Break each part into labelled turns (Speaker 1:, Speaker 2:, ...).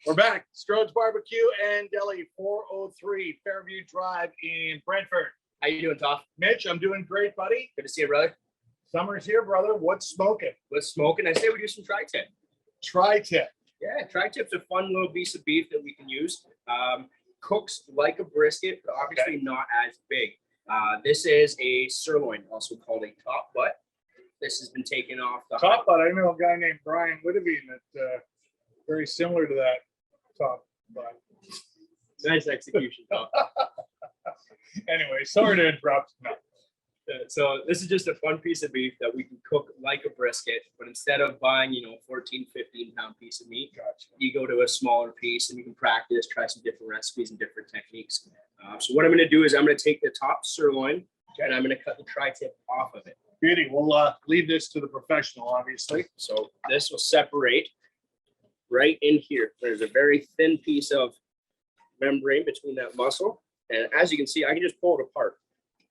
Speaker 1: We're back. Strode's Barbecue and Deli, 403 Fairview Drive in Brentford.
Speaker 2: How you doing, Toff?
Speaker 1: Mitch, I'm doing great, buddy.
Speaker 2: Good to see you, brother.
Speaker 1: Summer's here, brother. What's smoking?
Speaker 2: What's smoking? I say we do some tri-tip.
Speaker 1: Tri-tip.
Speaker 2: Yeah, tri-tip's a fun little piece of beef that we can use. Cooks like a brisket, but obviously not as big. This is a sirloin, also called a top butt. This has been taken off the
Speaker 1: top butt. I know a guy named Brian Whitavine that very similar to that top butt.
Speaker 2: Nice execution, Toff.
Speaker 1: Anyway, sorry to interrupt. No.
Speaker 2: So this is just a fun piece of beef that we can cook like a brisket, but instead of buying, 14, 15 pound piece of meat, you go to a smaller piece and you can practice, try some different recipes and different techniques. So what I'm going to do is I'm going to take the top sirloin and I'm going to cut the tri-tip off of it.
Speaker 1: Beauty. We'll leave this to the professional, obviously.
Speaker 2: So this will separate right in here. There's a very thin piece of membrane between that muscle. And as you can see, I can just pull it apart.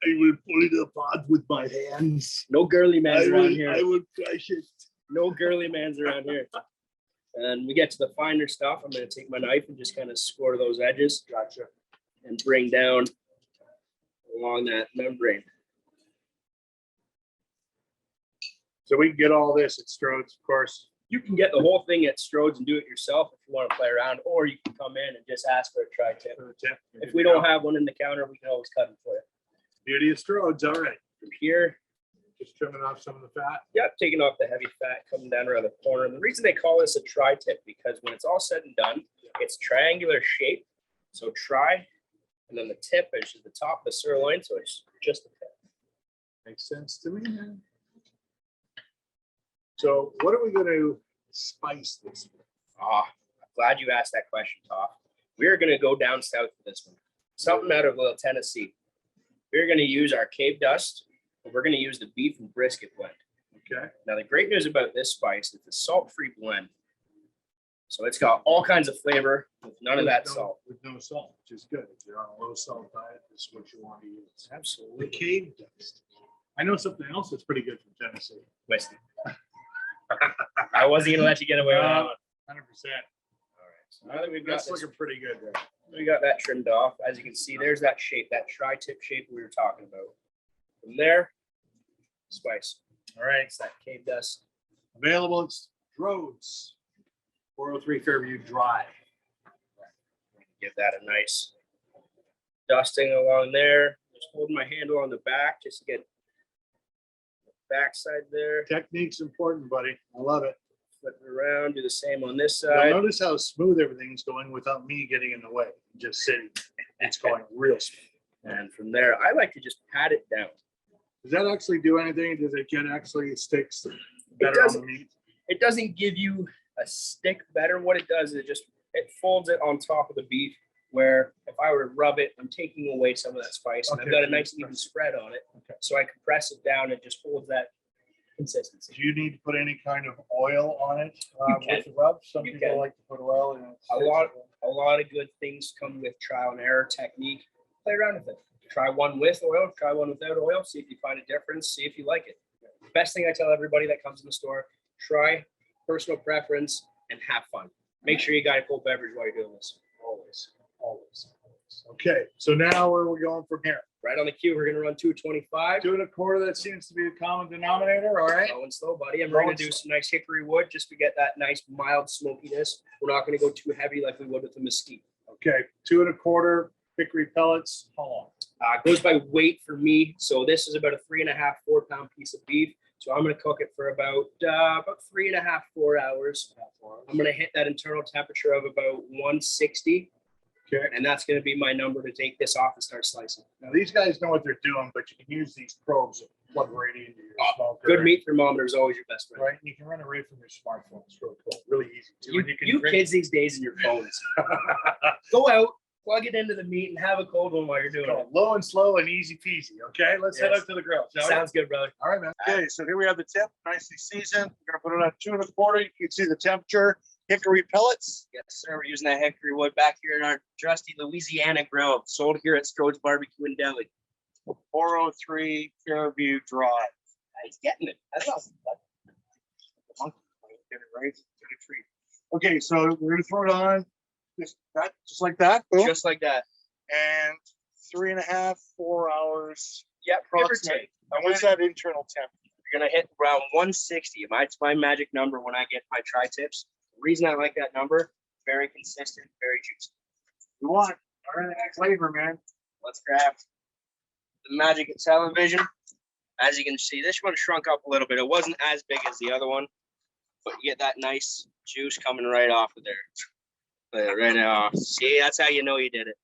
Speaker 1: I will pull it apart with my hands.
Speaker 2: No girly mans around here.
Speaker 1: I will crush it.
Speaker 2: No girly mans around here. And we get to the finer stuff. I'm going to take my knife and just kind of score those edges.
Speaker 1: Gotcha.
Speaker 2: And bring down along that membrane.
Speaker 1: So we can get all this at Strode's, of course.
Speaker 2: You can get the whole thing at Strode's and do it yourself if you want to play around, or you can come in and just ask for a tri-tip. If we don't have one in the counter, we can always cut them for you.
Speaker 1: Beauty of Strode's, all right.
Speaker 2: From here,
Speaker 1: just trimming off some of the fat.
Speaker 2: Yep, taking off the heavy fat, coming down around the corner. And the reason they call this a tri-tip, because when it's all said and done, it's triangular shape. So tri, and then the tip is just the top of the sirloin, so it's just the tip.
Speaker 1: Makes sense to me, man. So what are we going to spice this with?
Speaker 2: I'm glad you asked that question, Toff. We're going to go down south for this one. Something out of little Tennessee. We're going to use our cave dust, and we're going to use the beef and brisket blend.
Speaker 1: Okay.
Speaker 2: Now, the great news about this spice is it's a salt-free blend. So it's got all kinds of flavor with none of that salt.
Speaker 1: With no salt, which is good. If you're on a low-salt diet, this is what you want to use.
Speaker 2: Absolutely.
Speaker 1: The cave dust. I know something else that's pretty good from Tennessee.
Speaker 2: Whiskey. I wasn't gonna let you get away with that one.
Speaker 1: 100%.
Speaker 2: All right. So now that we've got
Speaker 1: That's
Speaker 2: this,
Speaker 1: looking pretty good there.
Speaker 2: we got that trimmed off. As you can see, there's that shape, that tri-tip shape we were talking about. From there, spice. All right, it's that cave dust.
Speaker 1: Available at Strode's, 403 Fairview Drive.
Speaker 2: Give that a nice dusting along there. Just holding my handle on the back just to get backside there.
Speaker 1: Technique's important, buddy. I love it.
Speaker 2: Flip it around, do the same on this
Speaker 1: Now,
Speaker 2: side.
Speaker 1: notice how smooth everything's going without me getting in the way. Just sitting. It's going real smooth.
Speaker 2: And from there, I like to just pat it down.
Speaker 1: Does that actually do anything? Does it get actually sticks better on the meat?
Speaker 2: It doesn't give you a stick better. What it does is it folds it on top of the beef, where if I were to rub it, I'm taking away some of that spice. And I've got a nice even spread on it.
Speaker 1: Okay.
Speaker 2: So I can press it down and just holds that consistency.
Speaker 1: Do you need to put any kind of oil on it
Speaker 2: can.
Speaker 1: with the rub? Some
Speaker 2: You
Speaker 1: people
Speaker 2: can.
Speaker 1: like to put oil in it.
Speaker 2: A lot of good things come with trial and error technique. Play around with it. Try one with oil, try one without oil, see if you find a difference, see if you like it. Best thing I tell everybody that comes in the store, try personal preference and have fun. Make sure you got a cold beverage while you're doing this.
Speaker 1: Always, always, always. Okay, so now where are we going from here?
Speaker 2: Right on the cue, we're going to run 225.
Speaker 1: 2 1/4, that seems to be the common denominator, all right?
Speaker 2: Slow and slow, buddy. And we're going to do some nice hickory wood just to get that nice mild smokiness. We're not going to go too heavy like we would with the mesquite.
Speaker 1: Okay, 2 1/4 hickory pellets. How long?
Speaker 2: Goes by weight for me. So this is about a 3.5, 4 pound piece of beef. So I'm going to cook it for about 3.5, 4 hours. I'm going to hit that internal temperature of about 160.
Speaker 1: Okay.
Speaker 2: And that's going to be my number to take this off and start slicing.
Speaker 1: Now these guys know what they're doing, but you can use these probes that plug right into your smoker.
Speaker 2: Good meat thermometer is always your best friend.
Speaker 1: Right, you can run it right from your smartphone. It's really cool, really easy too.
Speaker 2: You,
Speaker 1: And you can
Speaker 2: you
Speaker 1: drink-
Speaker 2: kids these days and your phones. Go out, plug it into the meat, and have a cold one while you're doing it.
Speaker 1: Low and slow and easy peasy. Okay, let's head
Speaker 2: Yes.
Speaker 1: out to the grill. shall we?
Speaker 2: Sounds good, brother.
Speaker 1: All right, man. Okay, so here we have the tip, nicely seasoned. We're gonna put it on 2 1/4. You can see the temperature. Hickory pellets.
Speaker 2: Yes, sir. We're using that hickory wood back here in our trusty Louisiana grill, sold here at Strode's Barbecue and Deli.
Speaker 1: 403 Fairview Drive.
Speaker 2: He's getting it. That's awesome.
Speaker 1: Get it right. Get a treat. Okay, so we're gonna throw it on. just like that. Boom.
Speaker 2: just like that.
Speaker 1: And 3.5, 4 hours.
Speaker 2: Yep, give or
Speaker 1: Approximate.
Speaker 2: take.
Speaker 1: And what's that internal temp?
Speaker 2: You're gonna hit around 160. It's my magic number when I get my tri-tips. The reason I like that number, very consistent, very juicy.
Speaker 1: You want flavor, man.
Speaker 2: Let's grab the magic of television. As you can see, this one shrunk up a little bit. It wasn't as big as the other one, but you get that nice juice coming right off of there. Right now. See, that's how you know you did it.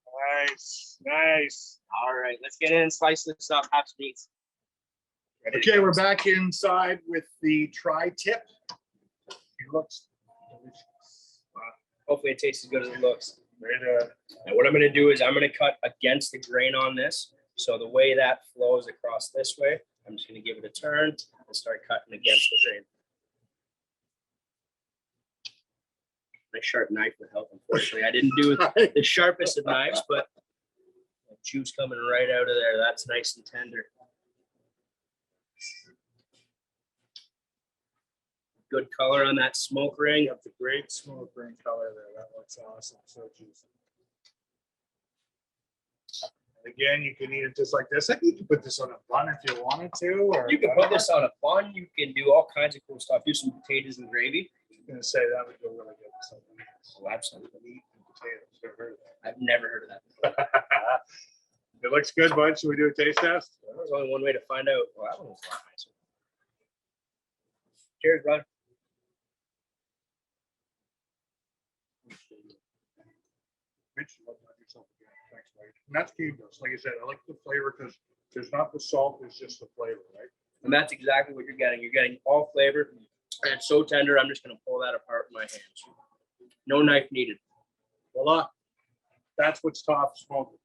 Speaker 1: Nice, nice.
Speaker 2: All right, let's get in and slice this up. Have some meats.
Speaker 1: Okay, we're back inside with the tri-tip. It looks delicious.
Speaker 2: Hopefully it tastes as good as it looks.
Speaker 1: Right,
Speaker 2: And what I'm going to do is I'm going to cut against the grain on this. So the way that flows across this way, I'm just going to give it a turn and start cutting against the grain. My sharp knife would help, unfortunately. I didn't do the sharpest of knives, but the juice coming right out of there. That's nice and tender. Good color on that smoke ring.
Speaker 1: That's a great smoke ring color there. That looks awesome. So juicy. And again, you can eat it just like this. I think you can put this on a bun if you wanted to. Or
Speaker 2: You can put this on a bun. You can do all kinds of cool stuff. Do some potatoes and gravy.
Speaker 1: I'm gonna say that would go really good with something.
Speaker 2: Oh, absolutely.
Speaker 1: Meat and potatoes. Never heard of that.
Speaker 2: I've never heard of that.
Speaker 1: It looks good, bud. Should we do a taste test?
Speaker 2: There's only one way to find out. Well, that one was a lot nicer. Cheers, bud.
Speaker 1: Mitch, you love yourself again. Thanks, Mike. And that's key, though. Like I said, I like the flavor because there's not the salt, it's just the flavor, right?
Speaker 2: And that's exactly what you're getting. You're getting all flavor. And it's so tender, I'm just going to pull that apart with my hands. No knife needed.
Speaker 1: Voila. That's what's Toff smoking.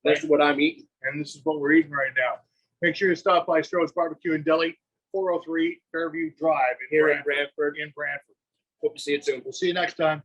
Speaker 2: This is what I'm eating.
Speaker 1: And this is what we're eating right now. Make sure you stop by Stroh's Barbecue and Deli, 403 Fairview Drive
Speaker 2: Here in Brantford.
Speaker 1: in Brantford.
Speaker 2: Hope to see you soon.
Speaker 1: We'll see you next time.